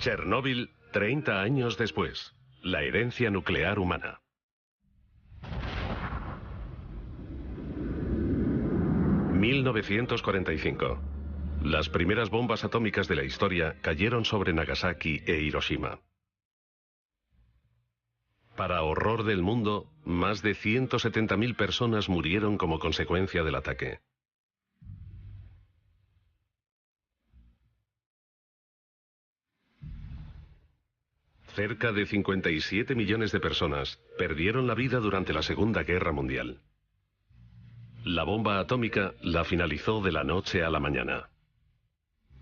Chernóbil, 30 años después. La herencia nuclear humana. ...1945... Las primeras bombas atómicas de la historia cayeron sobre Nagasaki e Hiroshima. Para horror del mundo, más de 170.000 personas murieron como consecuencia del ataque. Cerca de 57 millones de personas perdieron la vida durante la Segunda Guerra Mundial. La bomba atómica la finalizó de la noche a la mañana.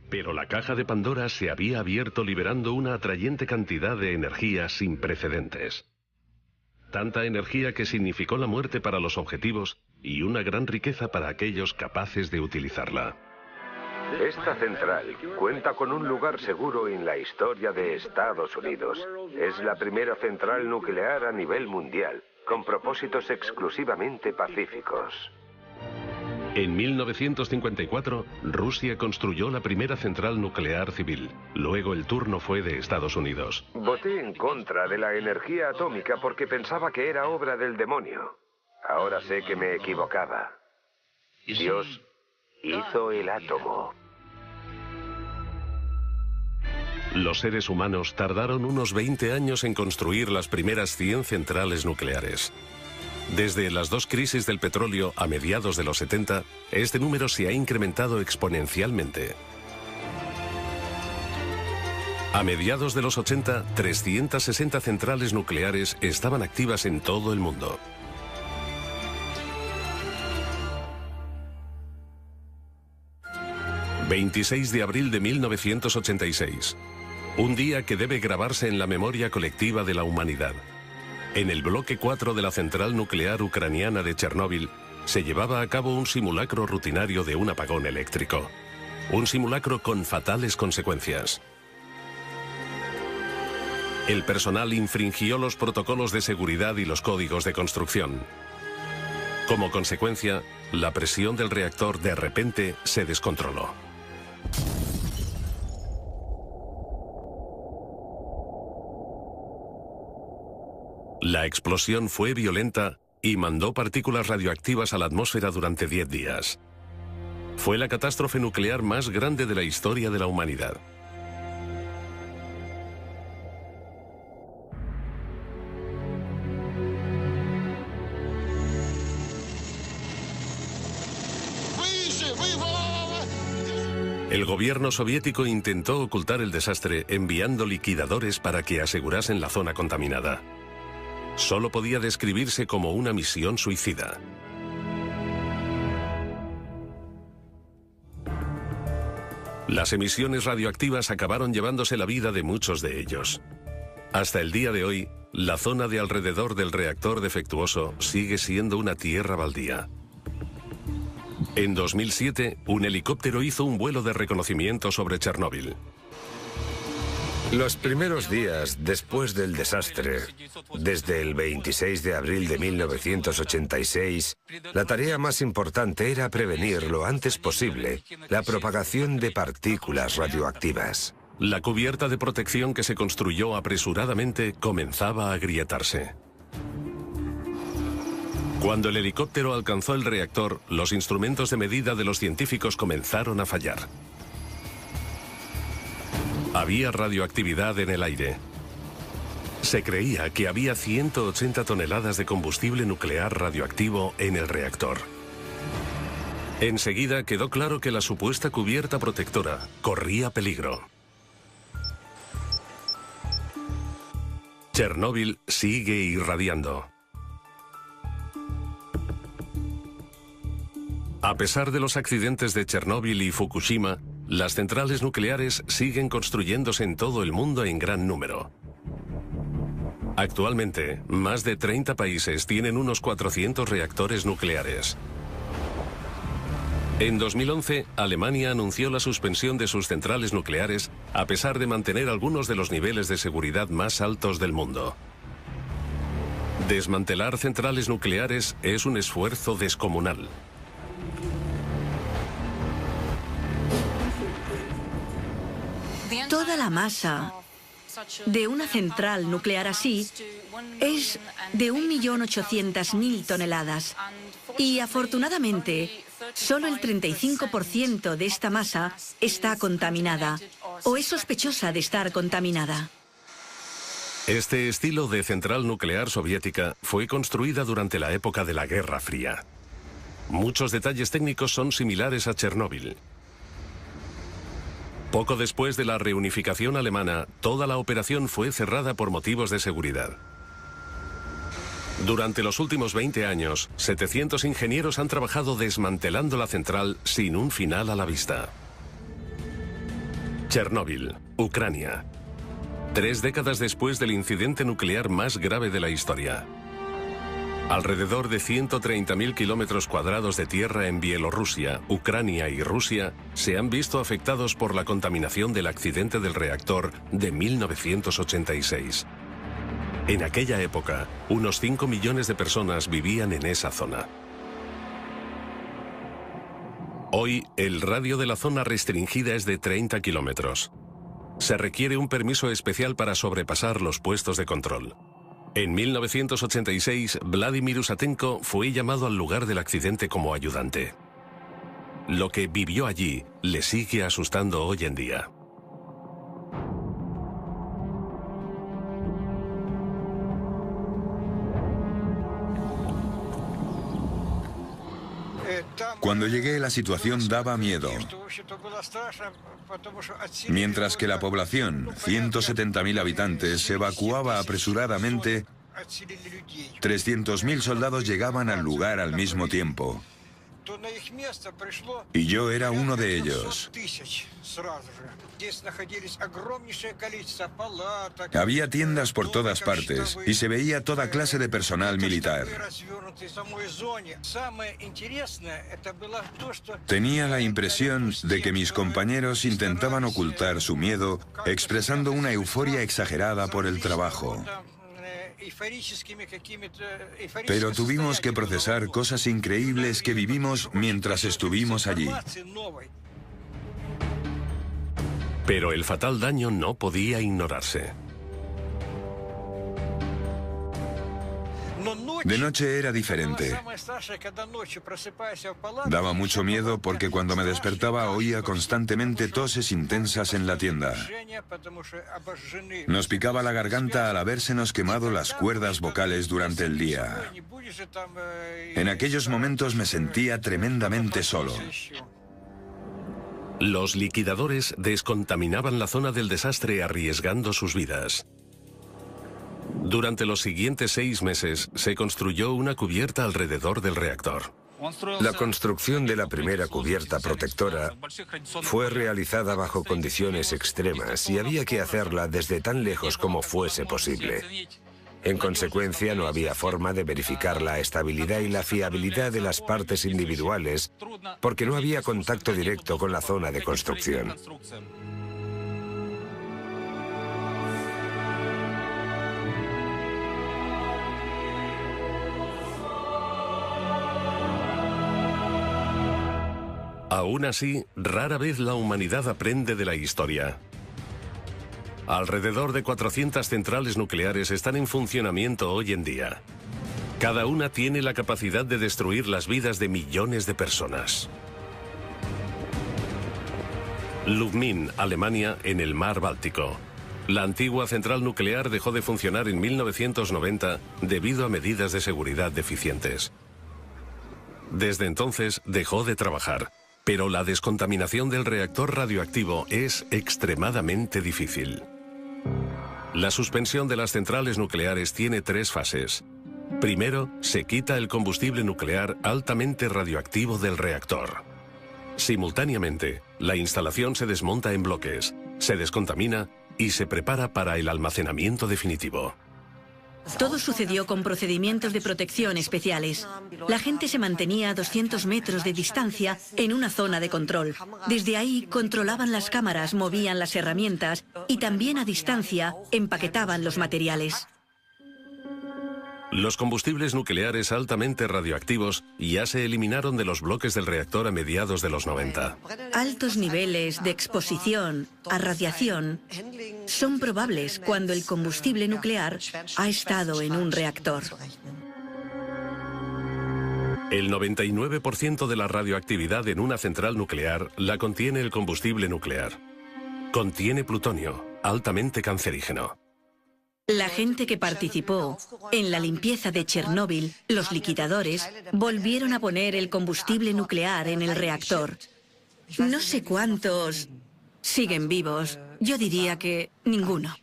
Pero la caja de Pandora se había abierto liberando una atrayente cantidad de energía sin precedentes. Tanta energía que significó la muerte para los objetivos y una gran riqueza para aquellos capaces de utilizarla. Esta central cuenta con un lugar seguro en la historia de Estados Unidos. Es la primera central nuclear a nivel mundial, con propósitos exclusivamente pacíficos. En 1954, Rusia construyó la primera central nuclear civil. Luego el turno fue de Estados Unidos. Voté en contra de la energía atómica porque pensaba que era obra del demonio. Ahora sé que me equivocaba. Dios hizo el átomo. Los seres humanos tardaron unos 20 años en construir las primeras 100 centrales nucleares. Desde las dos crisis del petróleo a mediados de los 70, este número se ha incrementado exponencialmente. A mediados de los 80, 360 centrales nucleares estaban activas en todo el mundo. ...26 de abril de 1986... un día que debe grabarse en la memoria colectiva de la humanidad. En el bloque 4 de la central nuclear ucraniana de Chernóbil se llevaba a cabo un simulacro rutinario de un apagón eléctrico. Un simulacro con fatales consecuencias. El personal infringió los protocolos de seguridad y los códigos de construcción. Como consecuencia, la presión del reactor de repente se descontroló. La explosión fue violenta y mandó partículas radioactivas a la atmósfera durante 10 días. Fue la catástrofe nuclear más grande de la historia de la humanidad. El gobierno soviético intentó ocultar el desastre enviando liquidadores para que asegurasen la zona contaminada. Solo podía describirse como una misión suicida. Las emisiones radioactivas acabaron llevándose la vida de muchos de ellos. Hasta el día de hoy, la zona de alrededor del reactor defectuoso sigue siendo una tierra baldía. En 2007, un helicóptero hizo un vuelo de reconocimiento sobre Chernóbil. Los primeros días después del desastre, desde el 26 de abril de 1986, la tarea más importante era prevenir lo antes posible la propagación de partículas radioactivas. La cubierta de protección que se construyó apresuradamente comenzaba a agrietarse. Cuando el helicóptero alcanzó el reactor, los instrumentos de medida de los científicos comenzaron a fallar. Había radioactividad en el aire. Se creía que había 180 toneladas de combustible nuclear radioactivo en el reactor. Enseguida quedó claro que la supuesta cubierta protectora corría peligro. Chernóbil sigue irradiando. A pesar de los accidentes de Chernóbil y Fukushima, las centrales nucleares siguen construyéndose en todo el mundo en gran número. Actualmente, más de 30 países tienen unos 400 reactores nucleares. En 2011, Alemania anunció la suspensión de sus centrales nucleares a pesar de mantener algunos de los niveles de seguridad más altos del mundo. Desmantelar centrales nucleares es un esfuerzo descomunal. Toda la masa de una central nuclear así es de 1.800.000 toneladas. Y afortunadamente, solo el 35% de esta masa está contaminada o es sospechosa de estar contaminada. Este estilo de central nuclear soviética fue construida durante la época de la Guerra Fría. Muchos detalles técnicos son similares a Chernóbil. Poco después de la reunificación alemana, toda la operación fue cerrada por motivos de seguridad. Durante los últimos 20 años, 700 ingenieros han trabajado desmantelando la central sin un final a la vista. Chernóbil, Ucrania. 3 décadas después del incidente nuclear más grave de la historia. Alrededor de 130.000 kilómetros cuadrados de tierra en Bielorrusia, Ucrania y Rusia se han visto afectados por la contaminación del accidente del reactor de 1986. En aquella época, unos 5 millones de personas vivían en esa zona. Hoy, el radio de la zona restringida es de 30 kilómetros. Se requiere un permiso especial para sobrepasar los puestos de control. En 1986, Vladimir Usatenko fue llamado al lugar del accidente como ayudante. Lo que vivió allí le sigue asustando hoy en día. Cuando llegué, la situación daba miedo. Mientras que la población, 170.000 habitantes, se evacuaba apresuradamente, 300.000 soldados llegaban al lugar al mismo tiempo. Y yo era uno de ellos. Había tiendas por todas partes y se veía toda clase de personal militar. Tenía la impresión de que mis compañeros intentaban ocultar su miedo, expresando una euforia exagerada por el trabajo. Pero tuvimos que procesar cosas increíbles que vivimos mientras estuvimos allí. Pero el fatal daño no podía ignorarse. De noche era diferente. Daba mucho miedo porque cuando me despertaba oía constantemente toses intensas en la tienda. Nos picaba la garganta al habérsenos quemado las cuerdas vocales durante el día. En aquellos momentos me sentía tremendamente solo. Los liquidadores descontaminaban la zona del desastre arriesgando sus vidas. Durante los siguientes 6 meses se construyó una cubierta alrededor del reactor. La construcción de la primera cubierta protectora fue realizada bajo condiciones extremas y había que hacerla desde tan lejos como fuese posible. En consecuencia, no había forma de verificar la estabilidad y la fiabilidad de las partes individuales porque no había contacto directo con la zona de construcción. Aún así, rara vez la humanidad aprende de la historia. Alrededor de 400 centrales nucleares están en funcionamiento hoy en día. Cada una tiene la capacidad de destruir las vidas de millones de personas. Lubmin, Alemania, en el mar Báltico. La antigua central nuclear dejó de funcionar en 1990 debido a medidas de seguridad deficientes. Desde entonces dejó de trabajar. Pero la descontaminación del reactor radioactivo es extremadamente difícil. La suspensión de las centrales nucleares tiene 3 fases. Primero, se quita el combustible nuclear altamente radioactivo del reactor. Simultáneamente, la instalación se desmonta en bloques, se descontamina y se prepara para el almacenamiento definitivo. Todo sucedió con procedimientos de protección especiales. La gente se mantenía a 200 metros de distancia en una zona de control. Desde ahí controlaban las cámaras, movían las herramientas y también a distancia empaquetaban los materiales. Los combustibles nucleares altamente radioactivos ya se eliminaron de los bloques del reactor a mediados de los 90. Altos niveles de exposición a radiación son probables cuando el combustible nuclear ha estado en un reactor. El 99% de la radioactividad en una central nuclear la contiene el combustible nuclear. Contiene plutonio, altamente cancerígeno. La gente que participó en la limpieza de Chernóbil, los liquidadores, volvieron a poner el combustible nuclear en el reactor. No sé cuántos siguen vivos. Yo diría que ninguno.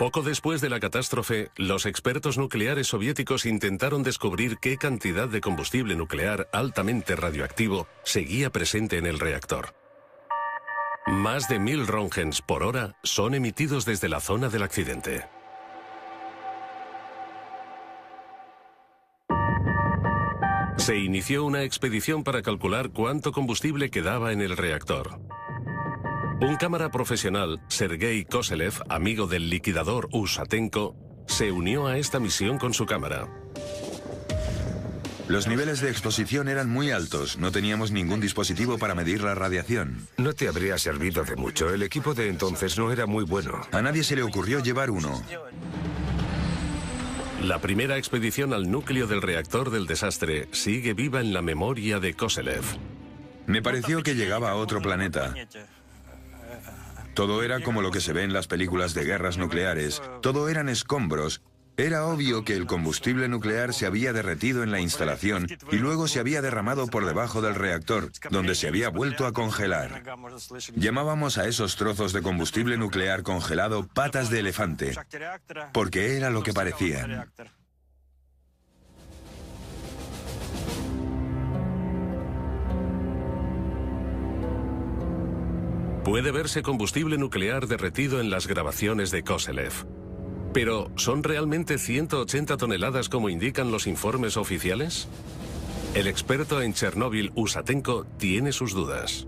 Poco después de la catástrofe, los expertos nucleares soviéticos intentaron descubrir qué cantidad de combustible nuclear altamente radioactivo seguía presente en el reactor. Más de 1000 röntgens por hora son emitidos desde la zona del accidente. Se inició una expedición para calcular cuánto combustible quedaba en el reactor. Un cámara profesional, Sergei Koselev, amigo del liquidador Usatenko, se unió a esta misión con su cámara. Los niveles de exposición eran muy altos. No teníamos ningún dispositivo para medir la radiación. No te habría servido de mucho. El equipo de entonces no era muy bueno. A nadie se le ocurrió llevar uno. La primera expedición al núcleo del reactor del desastre sigue viva en la memoria de Koselev. Me pareció que llegaba a otro planeta. Todo era como lo que se ve en las películas de guerras nucleares. Todo eran escombros. Era obvio que el combustible nuclear se había derretido en la instalación y luego se había derramado por debajo del reactor, donde se había vuelto a congelar. Llamábamos a esos trozos de combustible nuclear congelado patas de elefante, porque era lo que parecían. Puede verse combustible nuclear derretido en las grabaciones de Koselev. Pero, ¿son realmente 180 toneladas como indican los informes oficiales? El experto en Chernóbil, Usatenko, tiene sus dudas.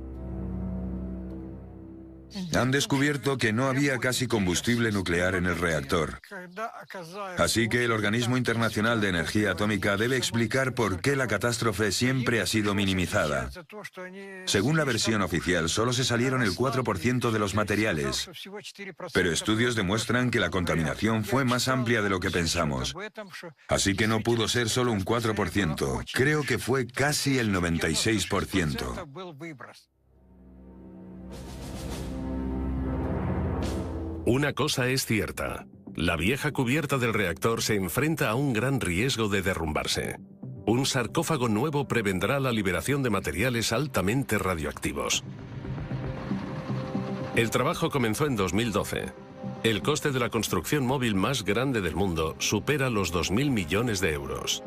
Han descubierto que no había casi combustible nuclear en el reactor. Así que el Organismo Internacional de Energía Atómica debe explicar por qué la catástrofe siempre ha sido minimizada. Según la versión oficial, solo se salieron el 4% de los materiales. Pero estudios demuestran que la contaminación fue más amplia de lo que pensamos. Así que no pudo ser solo un 4%. Creo que fue casi el 96%. Una cosa es cierta. La vieja cubierta del reactor se enfrenta a un gran riesgo de derrumbarse. Un sarcófago nuevo prevendrá la liberación de materiales altamente radioactivos. El trabajo comenzó en 2012. El coste de la construcción móvil más grande del mundo supera los 2.000 millones de euros.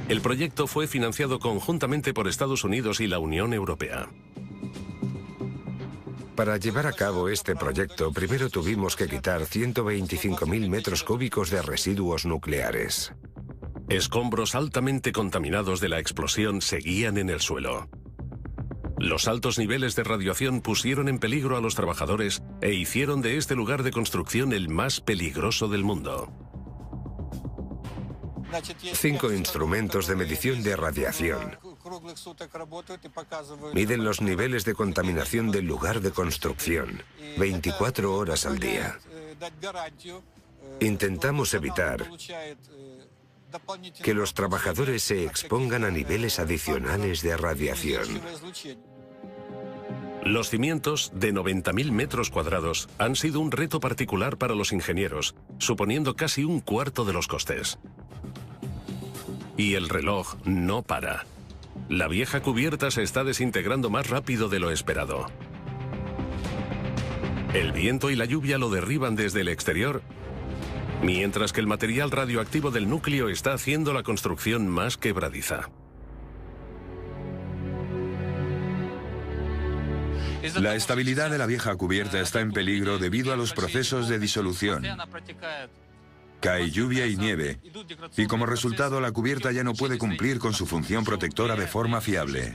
El proyecto fue financiado conjuntamente por Estados Unidos y la Unión Europea. Para llevar a cabo este proyecto, primero tuvimos que quitar 125.000 metros cúbicos de residuos nucleares. Escombros altamente contaminados de la explosión seguían en el suelo. Los altos niveles de radiación pusieron en peligro a los trabajadores e hicieron de este lugar de construcción el más peligroso del mundo. 5 instrumentos de medición de radiación miden los niveles de contaminación del lugar de construcción, 24 horas al día. Intentamos evitar que los trabajadores se expongan a niveles adicionales de radiación. Los cimientos, de 90.000 metros cuadrados, han sido un reto particular para los ingenieros, suponiendo casi un cuarto de los costes. Y el reloj no para. La vieja cubierta se está desintegrando más rápido de lo esperado. El viento y la lluvia lo derriban desde el exterior, mientras que el material radioactivo del núcleo está haciendo la construcción más quebradiza. La estabilidad de la vieja cubierta está en peligro debido a los procesos de disolución. cae lluvia y nieve, y como resultado la cubierta ya no puede cumplir con su función protectora de forma fiable.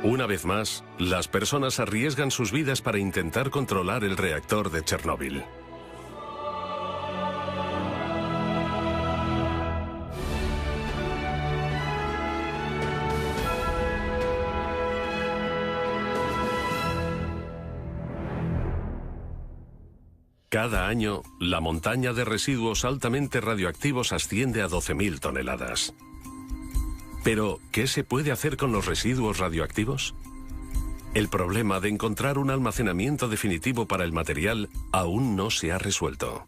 Una vez más, las personas arriesgan sus vidas para intentar controlar el reactor de Chernóbil. Cada año, la montaña de residuos altamente radioactivos asciende a 12.000 toneladas. Pero, ¿qué se puede hacer con los residuos radioactivos? El problema de encontrar un almacenamiento definitivo para el material aún no se ha resuelto.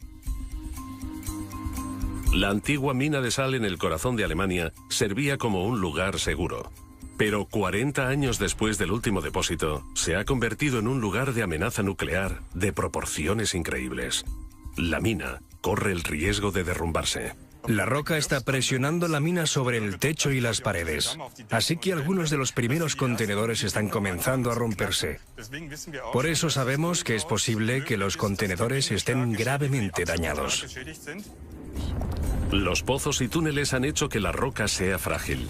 La antigua mina de sal en el corazón de Alemania servía como un lugar seguro. Pero 40 años después del último depósito, se ha convertido en un lugar de amenaza nuclear de proporciones increíbles. La mina corre el riesgo de derrumbarse. La roca está presionando la mina sobre el techo y las paredes, así que algunos de los primeros contenedores están comenzando a romperse. Por eso sabemos que es posible que los contenedores estén gravemente dañados. Los pozos y túneles han hecho que la roca sea frágil.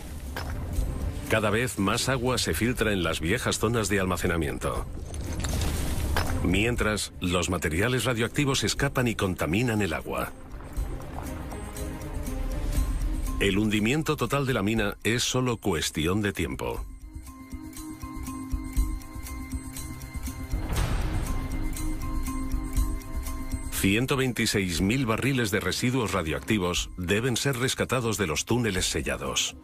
Cada vez más agua se filtra en las viejas zonas de almacenamiento. Mientras, los materiales radioactivos escapan y contaminan el agua. El hundimiento total de la mina es solo cuestión de tiempo. $126.000 barriles de residuos radioactivos deben ser rescatados de los túneles sellados.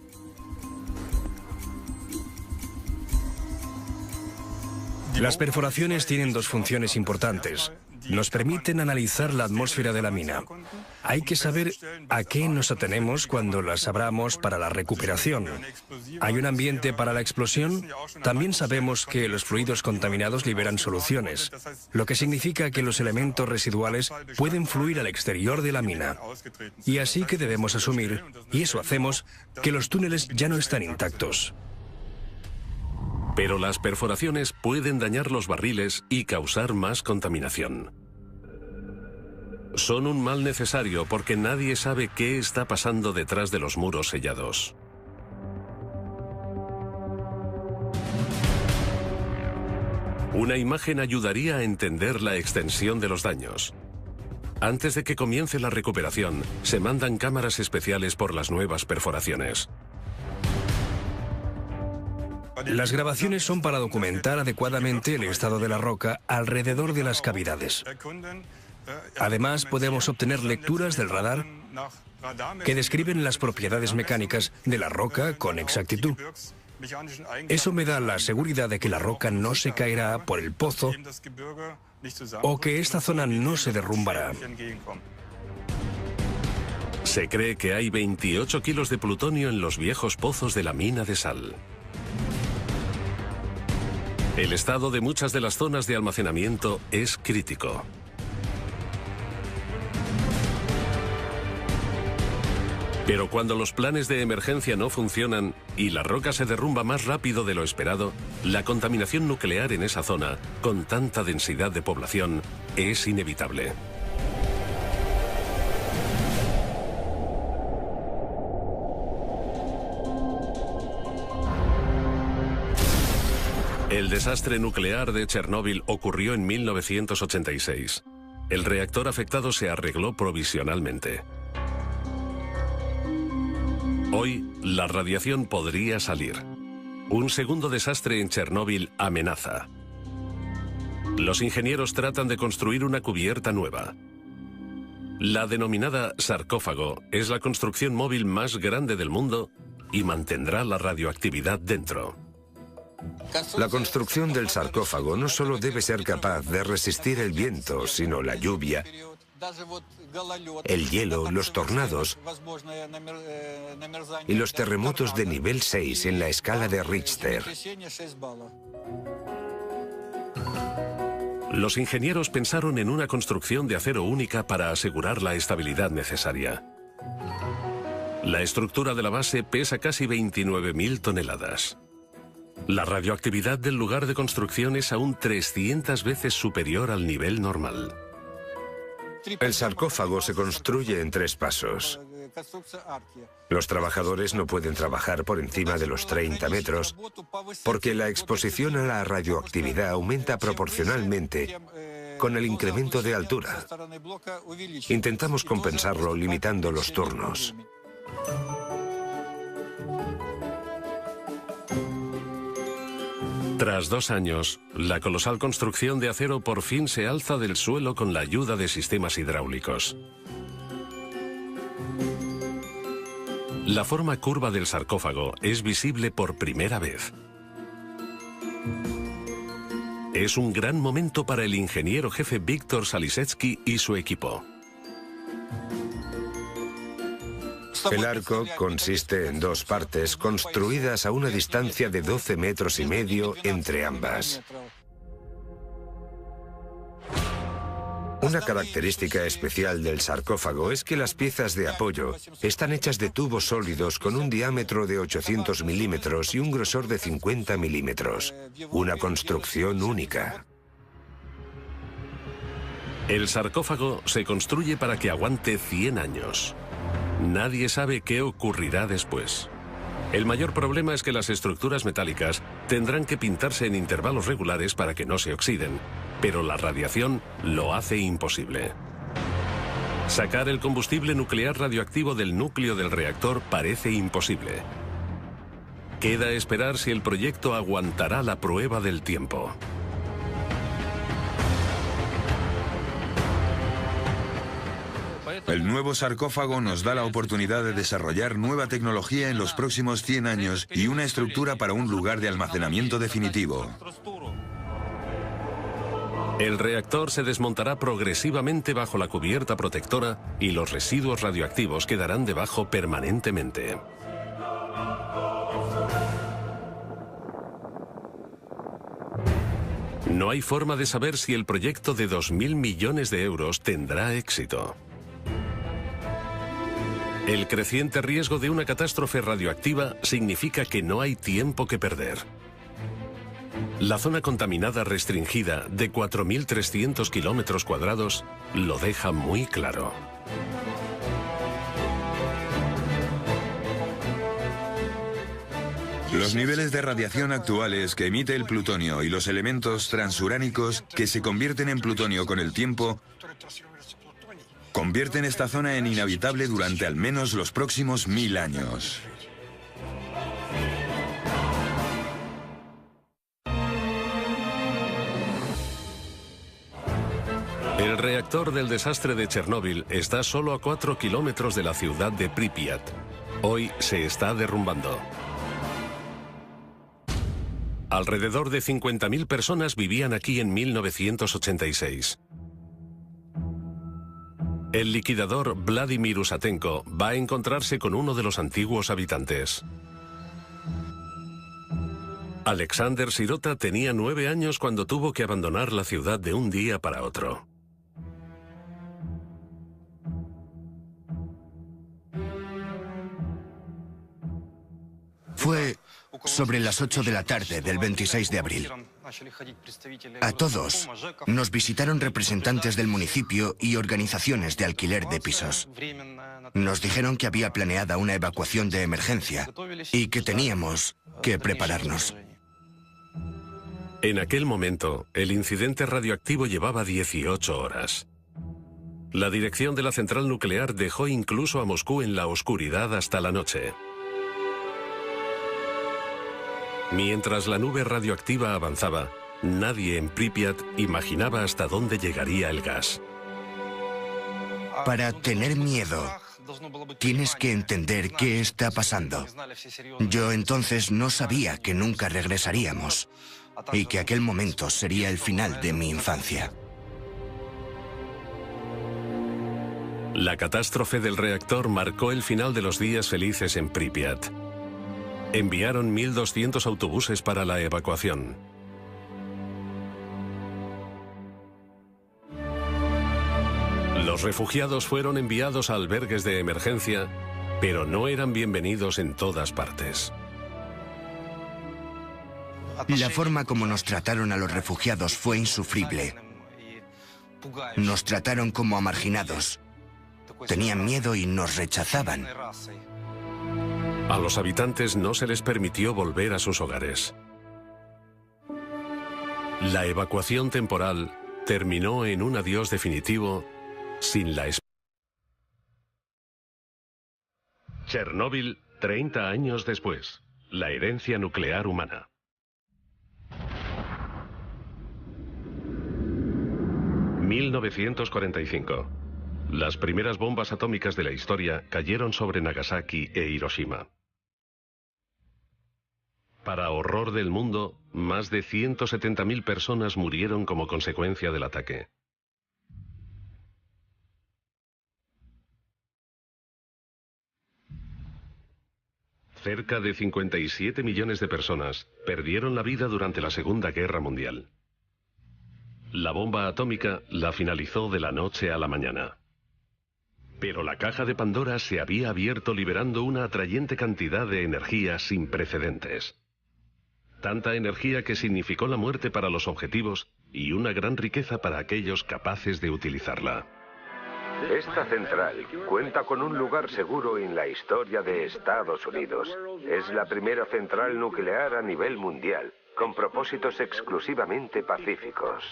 Las perforaciones tienen dos funciones importantes. Nos permiten analizar la atmósfera de la mina. Hay que saber a qué nos atenemos cuando las abramos para la recuperación. ¿Hay un ambiente para la explosión? También sabemos que los fluidos contaminados liberan soluciones, lo que significa que los elementos residuales pueden fluir al exterior de la mina. Y así que debemos asumir, y eso hacemos, que los túneles ya no están intactos. Pero las perforaciones pueden dañar los barriles y causar más contaminación. Son un mal necesario porque nadie sabe qué está pasando detrás de los muros sellados. Una imagen ayudaría a entender la extensión de los daños. Antes de que comience la recuperación, se mandan cámaras especiales por las nuevas perforaciones. Las grabaciones son para documentar adecuadamente el estado de la roca alrededor de las cavidades. Además, podemos obtener lecturas del radar que describen las propiedades mecánicas de la roca con exactitud. Eso me da la seguridad de que la roca no se caerá por el pozo o que esta zona no se derrumbará. Se cree que hay 28 kilos de plutonio en los viejos pozos de la mina de sal. El estado de muchas de las zonas de almacenamiento es crítico. Pero cuando los planes de emergencia no funcionan y la roca se derrumba más rápido de lo esperado, la contaminación nuclear en esa zona, con tanta densidad de población, es inevitable. El desastre nuclear de Chernóbil ocurrió en 1986. El reactor afectado se arregló provisionalmente. Hoy, la radiación podría salir. Un segundo desastre en Chernóbil amenaza. Los ingenieros tratan de construir una cubierta nueva. La denominada sarcófago es la construcción móvil más grande del mundo y mantendrá la radioactividad dentro. La construcción del sarcófago no solo debe ser capaz de resistir el viento, sino la lluvia, el hielo, los tornados y los terremotos de nivel 6 en la escala de Richter. Los ingenieros pensaron en una construcción de acero única para asegurar la estabilidad necesaria. La estructura de la base pesa casi 29.000 toneladas. La radioactividad del lugar de construcción es aún 300 veces superior al nivel normal. El sarcófago se construye en 3 pasos. Los trabajadores no pueden trabajar por encima de los 30 metros porque la exposición a la radioactividad aumenta proporcionalmente con el incremento de altura. Intentamos compensarlo limitando los turnos. Tras 2 años, la colosal construcción de acero por fin se alza del suelo con la ayuda de sistemas hidráulicos. La forma curva del sarcófago es visible por primera vez. Es un gran momento para el ingeniero jefe Víctor Salisetsky y su equipo. El arco consiste en 2 partes construidas a una distancia de 12,5 metros entre ambas. Una característica especial del sarcófago es que las piezas de apoyo están hechas de tubos sólidos con un diámetro de 800 milímetros y un grosor de 50 milímetros. Una construcción única. El sarcófago se construye para que aguante 100 años. Nadie sabe qué ocurrirá después. El mayor problema es que las estructuras metálicas tendrán que pintarse en intervalos regulares para que no se oxiden, pero la radiación lo hace imposible. Sacar el combustible nuclear radioactivo del núcleo del reactor parece imposible. Queda esperar si el proyecto aguantará la prueba del tiempo. El nuevo sarcófago nos da la oportunidad de desarrollar nueva tecnología en los próximos 100 años y una estructura para un lugar de almacenamiento definitivo. El reactor se desmontará progresivamente bajo la cubierta protectora y los residuos radioactivos quedarán debajo permanentemente. No hay forma de saber si el proyecto de 2.000 millones de euros tendrá éxito. El creciente riesgo de una catástrofe radioactiva significa que no hay tiempo que perder. La zona contaminada restringida de 4.300 kilómetros cuadrados lo deja muy claro. Los niveles de radiación actuales que emite el plutonio y los elementos transuránicos que se convierten en plutonio con el tiempo convierten esta zona en inhabitable durante al menos los próximos 1000 años. El reactor del desastre de Chernóbil está solo a 4 kilómetros de la ciudad de Pripyat. Hoy se está derrumbando. Alrededor de 50.000 personas vivían aquí en 1986. El liquidador Vladimir Usatenko va a encontrarse con uno de los antiguos habitantes. Alexander Sirota tenía 9 años cuando tuvo que abandonar la ciudad de un día para otro. Fue sobre las 8 de la tarde del 26 de abril. A todos nos visitaron representantes del municipio y organizaciones de alquiler de pisos. Nos dijeron que había planeada una evacuación de emergencia y que teníamos que prepararnos. En aquel momento, el incidente radioactivo llevaba 18 horas. La dirección de la central nuclear dejó incluso a Moscú en la oscuridad hasta la noche. Mientras la nube radioactiva avanzaba, nadie en Pripyat imaginaba hasta dónde llegaría el gas. Para tener miedo, tienes que entender qué está pasando. Yo entonces no sabía que nunca regresaríamos y que aquel momento sería el final de mi infancia. La catástrofe del reactor marcó el final de los días felices en Pripyat. Enviaron 1.200 autobuses para la evacuación. Los refugiados fueron enviados a albergues de emergencia, pero no eran bienvenidos en todas partes. La forma como nos trataron a los refugiados fue insufrible. Nos trataron como a marginados. Tenían miedo y nos rechazaban. A los habitantes no se les permitió volver a sus hogares. La evacuación temporal terminó en un adiós definitivo sin la esperanza. Chernóbil, 30 años después. La herencia nuclear humana. ...1945... Las primeras bombas atómicas de la historia cayeron sobre Nagasaki e Hiroshima. Para horror del mundo, más de 170.000 personas murieron como consecuencia del ataque. Cerca de 57 millones de personas perdieron la vida durante la Segunda Guerra Mundial. La bomba atómica la finalizó de la noche a la mañana. Pero la caja de Pandora se había abierto liberando una atrayente cantidad de energía sin precedentes. Tanta energía que significó la muerte para los objetivos y una gran riqueza para aquellos capaces de utilizarla. Esta central cuenta con un lugar seguro en la historia de Estados Unidos. Es la primera central nuclear a nivel mundial, con propósitos exclusivamente pacíficos.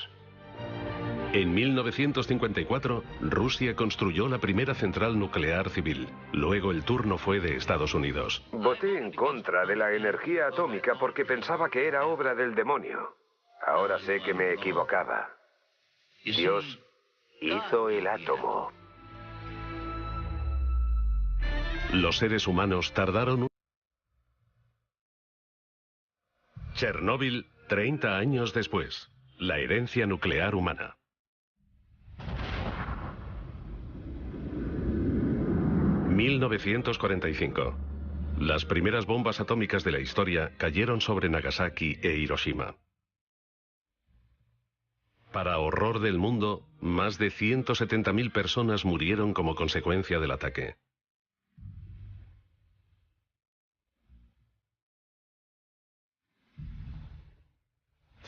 En 1954, Rusia construyó la primera central nuclear civil. Luego el turno fue de Estados Unidos. Voté en contra de la energía atómica porque pensaba que era obra del demonio. Ahora sé que me equivocaba. Dios hizo el átomo. Los seres humanos tardaron Chernóbil, 30 años después. La herencia nuclear humana. ...1945... Las primeras bombas atómicas de la historia cayeron sobre Nagasaki e Hiroshima. Para horror del mundo, más de 170.000 personas murieron como consecuencia del ataque.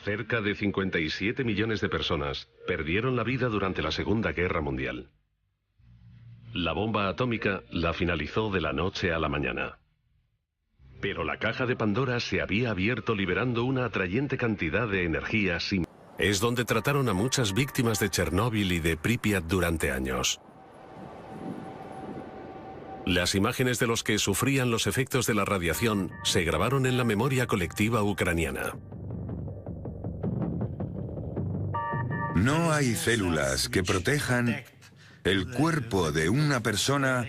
Cerca de 57 millones de personas perdieron la vida durante la Segunda Guerra Mundial. La bomba atómica la finalizó de la noche a la mañana. Pero la caja de Pandora se había abierto liberando una atrayente cantidad de energía sin... Es donde trataron a muchas víctimas de Chernóbil y de Pripyat durante años. Las imágenes de los que sufrían los efectos de la radiación se grabaron en la memoria colectiva ucraniana. No hay células que protejan el cuerpo de una persona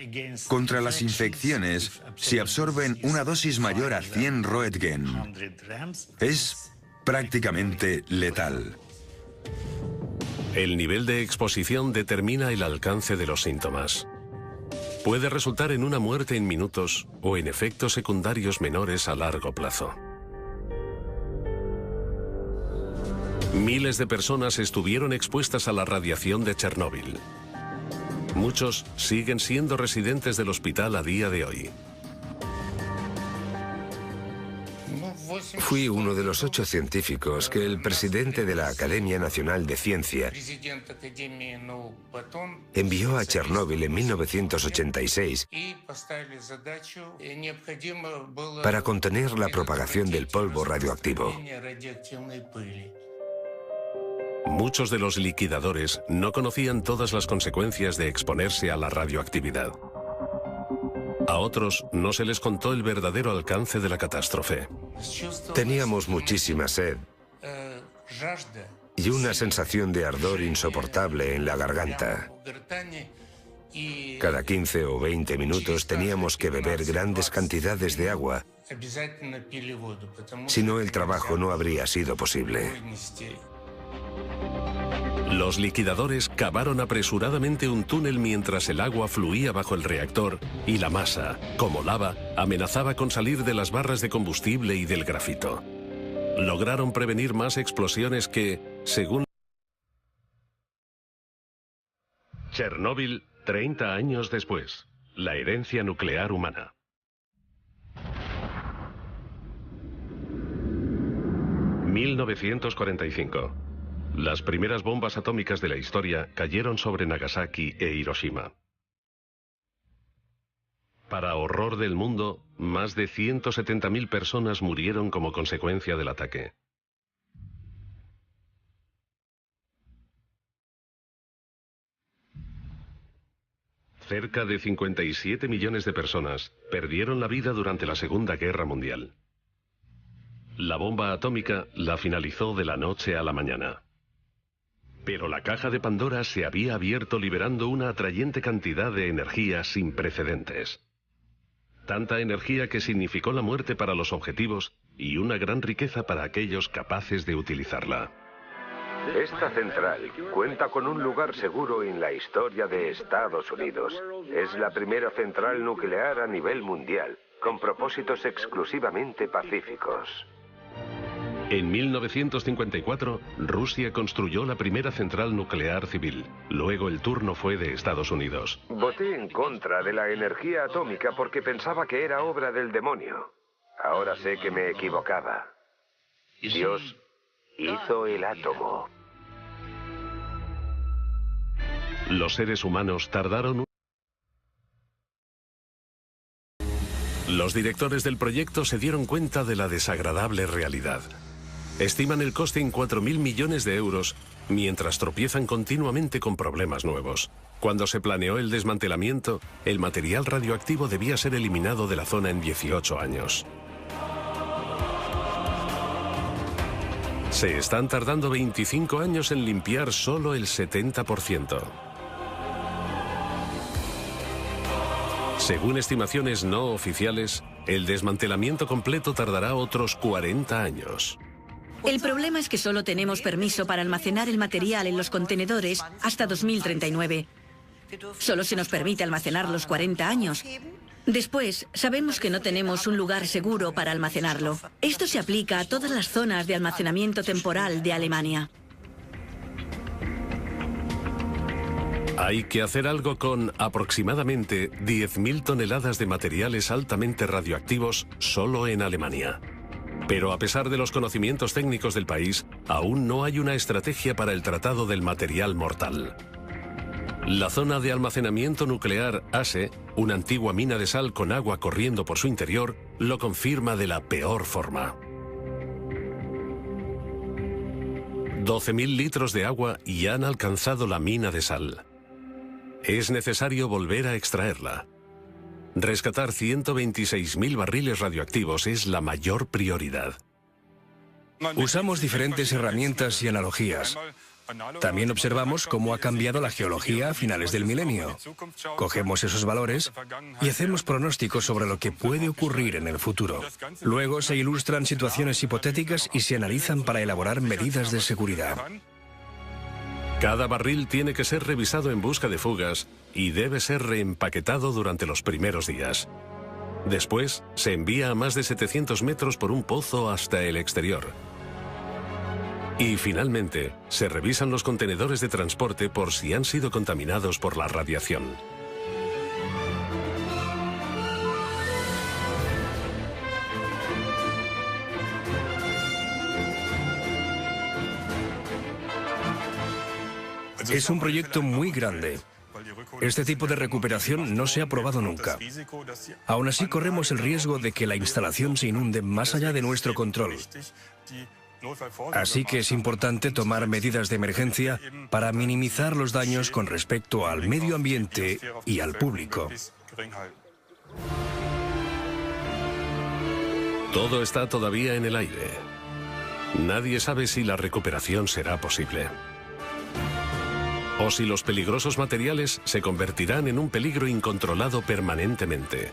contra las infecciones si absorben una dosis mayor a 100 Roentgen. Es prácticamente letal. El nivel de exposición determina el alcance de los síntomas. Puede resultar en una muerte en minutos o en efectos secundarios menores a largo plazo. Miles de personas estuvieron expuestas a la radiación de Chernóbil. Muchos siguen siendo residentes del hospital a día de hoy. Fui uno de los 8 científicos que el presidente de la Academia Nacional de Ciencia envió a Chernóbil en 1986 para contener la propagación del polvo radioactivo. Muchos de los liquidadores no conocían todas las consecuencias de exponerse a la radioactividad. A otros no se les contó el verdadero alcance de la catástrofe. Teníamos muchísima sed y una sensación de ardor insoportable en la garganta. Cada 15 o 20 minutos teníamos que beber grandes cantidades de agua, si no el trabajo no habría sido posible. Los liquidadores cavaron apresuradamente un túnel mientras el agua fluía bajo el reactor y la masa, como lava, amenazaba con salir de las barras de combustible y del grafito. Lograron prevenir más explosiones que, según... Chernóbil, 30 años después. La herencia nuclear humana. ...1945... Las primeras bombas atómicas de la historia cayeron sobre Nagasaki e Hiroshima. Para horror del mundo, más de 170.000 personas murieron como consecuencia del ataque. Cerca de 57 millones de personas perdieron la vida durante la Segunda Guerra Mundial. La bomba atómica la finalizó de la noche a la mañana. Pero la caja de Pandora se había abierto liberando una atrayente cantidad de energía sin precedentes. Tanta energía que significó la muerte para los objetivos y una gran riqueza para aquellos capaces de utilizarla. Esta central cuenta con un lugar seguro en la historia de Estados Unidos. Es la primera central nuclear a nivel mundial, con propósitos exclusivamente pacíficos. En 1954, Rusia construyó la primera central nuclear civil. Luego el turno fue de Estados Unidos. Voté en contra de la energía atómica porque pensaba que era obra del demonio. Ahora sé que me equivocaba. Dios hizo el átomo. Los seres humanos tardaron. Los directores del proyecto se dieron cuenta de la desagradable realidad. Estiman el coste en 4.000 millones de euros, mientras tropiezan continuamente con problemas nuevos. Cuando se planeó el desmantelamiento, el material radioactivo debía ser eliminado de la zona en 18 años. Se están tardando 25 años en limpiar solo el 70%. Según estimaciones no oficiales, el desmantelamiento completo tardará otros 40 años. El problema es que solo tenemos permiso para almacenar el material en los contenedores hasta 2039. Solo se nos permite almacenar los 40 años. Después, sabemos que no tenemos un lugar seguro para almacenarlo. Esto se aplica a todas las zonas de almacenamiento temporal de Alemania. Hay que hacer algo con aproximadamente 10.000 toneladas de materiales altamente radioactivos solo en Alemania. Pero a pesar de los conocimientos técnicos del país, aún no hay una estrategia para el tratado del material mortal. La zona de almacenamiento nuclear ASE, una antigua mina de sal con agua corriendo por su interior, lo confirma de la peor forma. 12.000 litros de agua ya han alcanzado la mina de sal. Es necesario volver a extraerla. Rescatar 126.000 barriles radioactivos es la mayor prioridad. Usamos diferentes herramientas y analogías. También observamos cómo ha cambiado la geología a finales del milenio. Cogemos esos valores y hacemos pronósticos sobre lo que puede ocurrir en el futuro. Luego se ilustran situaciones hipotéticas y se analizan para elaborar medidas de seguridad. Cada barril tiene que ser revisado en busca de fugas y debe ser reempaquetado durante los primeros días. Después, se envía a más de 700 metros por un pozo hasta el exterior. Y finalmente, se revisan los contenedores de transporte por si han sido contaminados por la radiación. Es un proyecto muy grande. Este tipo de recuperación no se ha probado nunca. Aún así, corremos el riesgo de que la instalación se inunde más allá de nuestro control. Así que es importante tomar medidas de emergencia para minimizar los daños con respecto al medio ambiente y al público. Todo está todavía en el aire. Nadie sabe si la recuperación será posible. O si los peligrosos materiales se convertirán en un peligro incontrolado permanentemente.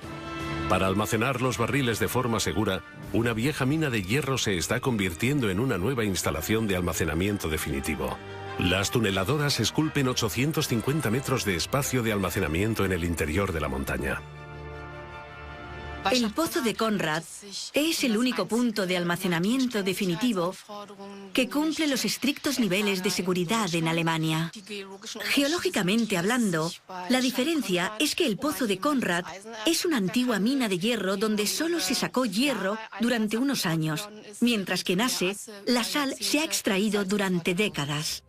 Para almacenar los barriles de forma segura, una vieja mina de hierro se está convirtiendo en una nueva instalación de almacenamiento definitivo. Las tuneladoras esculpen 850 metros de espacio de almacenamiento en el interior de la montaña. El pozo de Konrad es el único punto de almacenamiento definitivo que cumple los estrictos niveles de seguridad en Alemania. Geológicamente hablando, la diferencia es que el pozo de Konrad es una antigua mina de hierro donde solo se sacó hierro durante unos años, mientras que en Asse la sal se ha extraído durante décadas.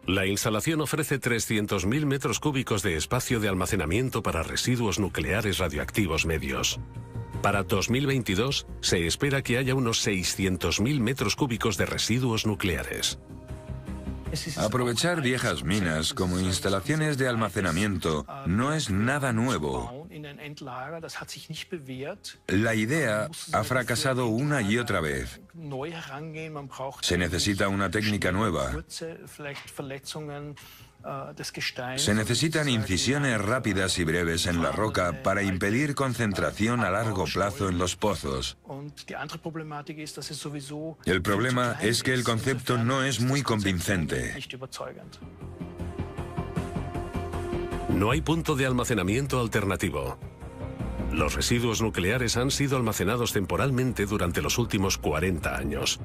La instalación ofrece 300.000 metros cúbicos de espacio de almacenamiento para residuos nucleares radioactivos medios. Para 2022 se espera que haya unos 600.000 metros cúbicos de residuos nucleares. Aprovechar viejas minas como instalaciones de almacenamiento no es nada nuevo. La idea ha fracasado una y otra vez. Se necesita una técnica nueva. Se necesitan incisiones rápidas y breves en la roca para impedir concentración a largo plazo en los pozos. El problema es que el concepto no es muy convincente. No hay punto de almacenamiento alternativo. Los residuos nucleares han sido almacenados temporalmente durante los últimos 40 años.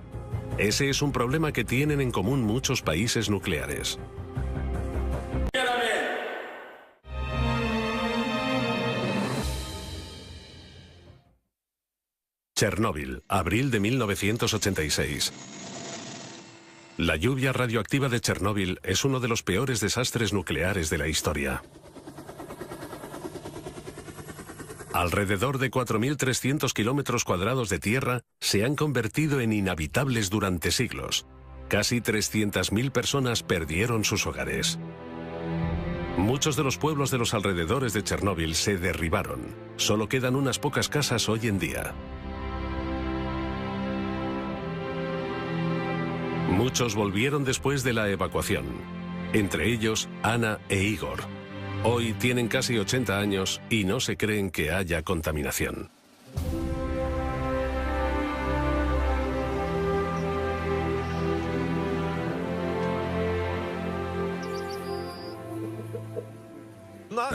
Ese es un problema que tienen en común muchos países nucleares. Chernóbil, abril de 1986. La lluvia radioactiva de Chernóbil es uno de los peores desastres nucleares de la historia. Alrededor de 4.300 kilómetros cuadrados de tierra se han convertido en inhabitables durante siglos. Casi 300.000 personas perdieron sus hogares. Muchos de los pueblos de los alrededores de Chernóbil se derribaron. Solo quedan unas pocas casas hoy en día. Muchos volvieron después de la evacuación, entre ellos Ana e Igor. Hoy tienen casi 80 años y no se creen que haya contaminación.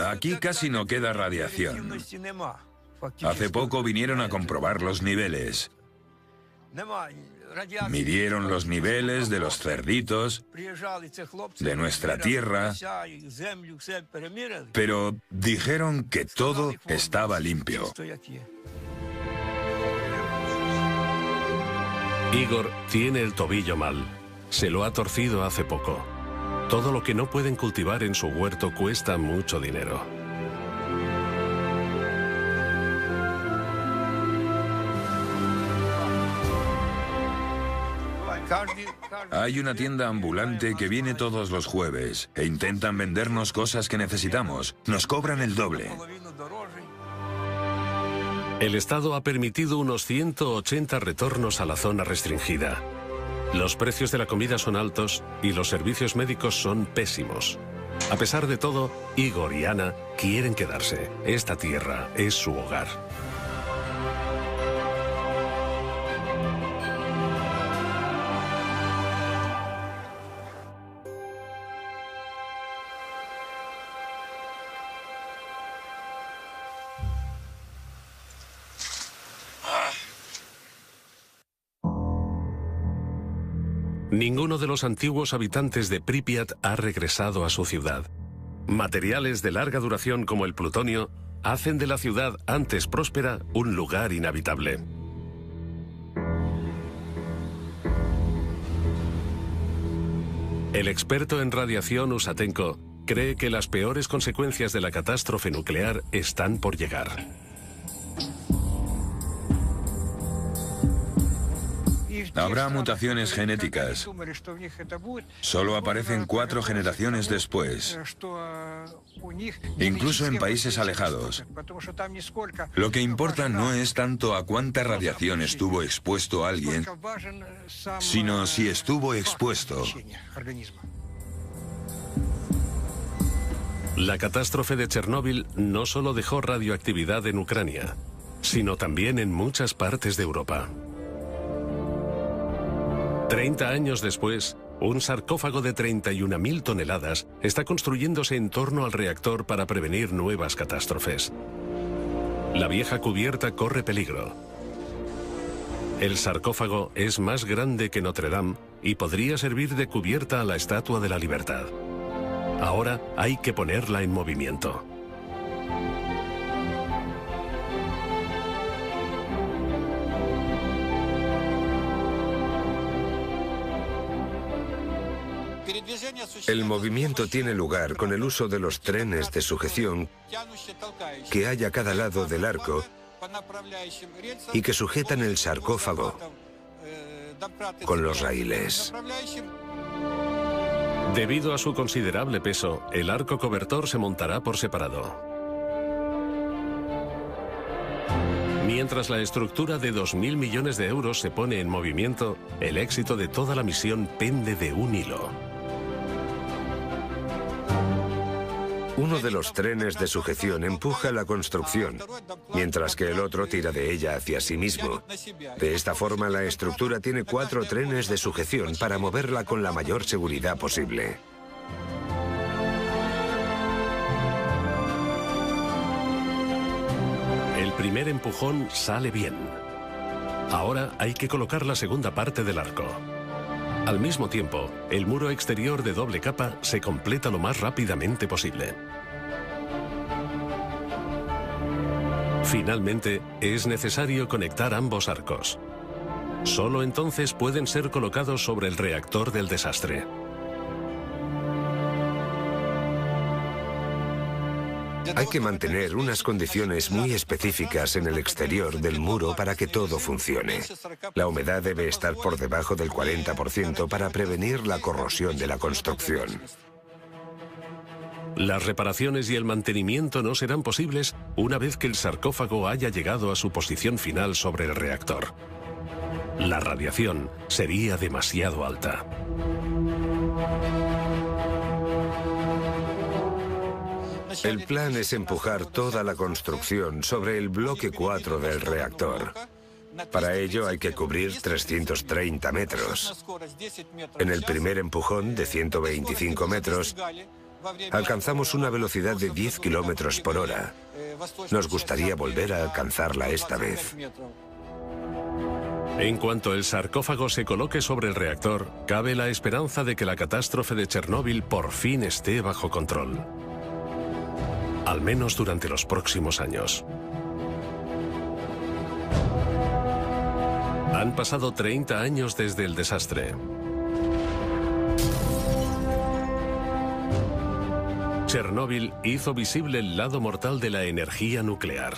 Aquí casi no queda radiación. Hace poco vinieron a comprobar los niveles. Midieron los niveles de los cerditos, de nuestra tierra, pero dijeron que todo estaba limpio. Igor tiene el tobillo mal. Se lo ha torcido hace poco. Todo lo que no pueden cultivar en su huerto cuesta mucho dinero. Hay una tienda ambulante que viene todos los jueves e intentan vendernos cosas que necesitamos. Nos cobran el doble. El Estado ha permitido unos 180 retornos a la zona restringida. Los precios de la comida son altos y los servicios médicos son pésimos. A pesar de todo, Igor y Ana quieren quedarse. Esta tierra es su hogar. Ninguno de los antiguos habitantes de Pripyat ha regresado a su ciudad. Materiales de larga duración como el plutonio hacen de la ciudad antes próspera un lugar inhabitable. El experto en radiación Usatenko cree que las peores consecuencias de la catástrofe nuclear están por llegar. Habrá mutaciones genéticas. Solo aparecen 4 generaciones después, incluso en países alejados. Lo que importa no es tanto a cuánta radiación estuvo expuesto alguien, sino si estuvo expuesto. La catástrofe de Chernóbil no solo dejó radioactividad en Ucrania, sino también en muchas partes de Europa. 30 años después, un sarcófago de 31.000 toneladas está construyéndose en torno al reactor para prevenir nuevas catástrofes. La vieja cubierta corre peligro. El sarcófago es más grande que Notre Dame y podría servir de cubierta a la Estatua de la Libertad. Ahora hay que ponerla en movimiento. El movimiento tiene lugar con el uso de los trenes de sujeción que hay a cada lado del arco y que sujetan el sarcófago con los raíles. Debido a su considerable peso, el arco cobertor se montará por separado. Mientras la estructura de 2.000 millones de euros se pone en movimiento, el éxito de toda la misión pende de un hilo. Uno de los trenes de sujeción empuja la construcción, mientras que el otro tira de ella hacia sí mismo. De esta forma, la estructura tiene 4 trenes de sujeción para moverla con la mayor seguridad posible. El primer empujón sale bien. Ahora hay que colocar la segunda parte del arco. Al mismo tiempo, el muro exterior de doble capa se completa lo más rápidamente posible. Finalmente, es necesario conectar ambos arcos. Solo entonces pueden ser colocados sobre el reactor del desastre. Hay que mantener unas condiciones muy específicas en el exterior del muro para que todo funcione. La humedad debe estar por debajo del 40% para prevenir la corrosión de la construcción. Las reparaciones y el mantenimiento no serán posibles una vez que el sarcófago haya llegado a su posición final sobre el reactor. La radiación sería demasiado alta. El plan es empujar toda la construcción sobre el bloque 4 del reactor. Para ello hay que cubrir 330 metros. En el primer empujón, de 125 metros, alcanzamos una velocidad de 10 kilómetros por hora. Nos gustaría volver a alcanzarla esta vez. En cuanto el sarcófago se coloque sobre el reactor, cabe la esperanza de que la catástrofe de Chernóbil por fin esté bajo control. Al menos durante los próximos años. Han pasado 30 años desde el desastre. Chernóbil hizo visible el lado mortal de la energía nuclear.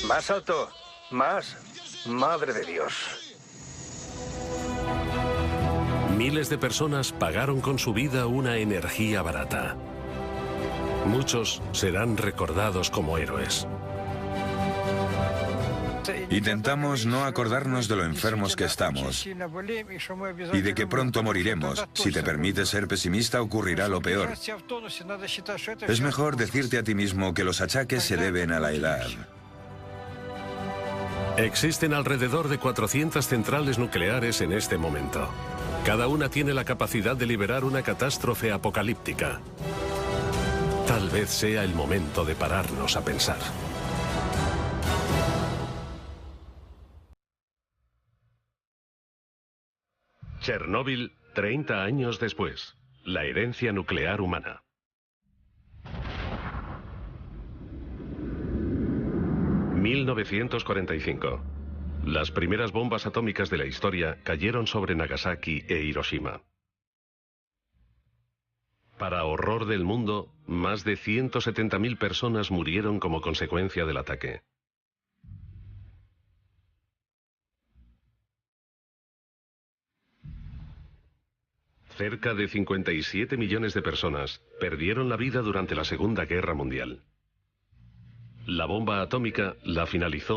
Más alto, más. Madre de Dios. Miles de personas pagaron con su vida una energía barata. Muchos serán recordados como héroes. Intentamos no acordarnos de lo enfermos que estamos y de que pronto moriremos. Si te permites ser pesimista, ocurrirá lo peor. Es mejor decirte a ti mismo que los achaques se deben a la edad. Existen alrededor de 400 centrales nucleares en este momento. Cada una tiene la capacidad de liberar una catástrofe apocalíptica. Tal vez sea el momento de pararnos a pensar. Chernóbil, 30 años después. La herencia nuclear humana. ...1945... Las primeras bombas atómicas de la historia cayeron sobre Nagasaki e Hiroshima. Para horror del mundo, más de 170.000 personas murieron como consecuencia del ataque. Cerca de 57 millones de personas perdieron la vida durante la Segunda Guerra Mundial. La bomba atómica la finalizó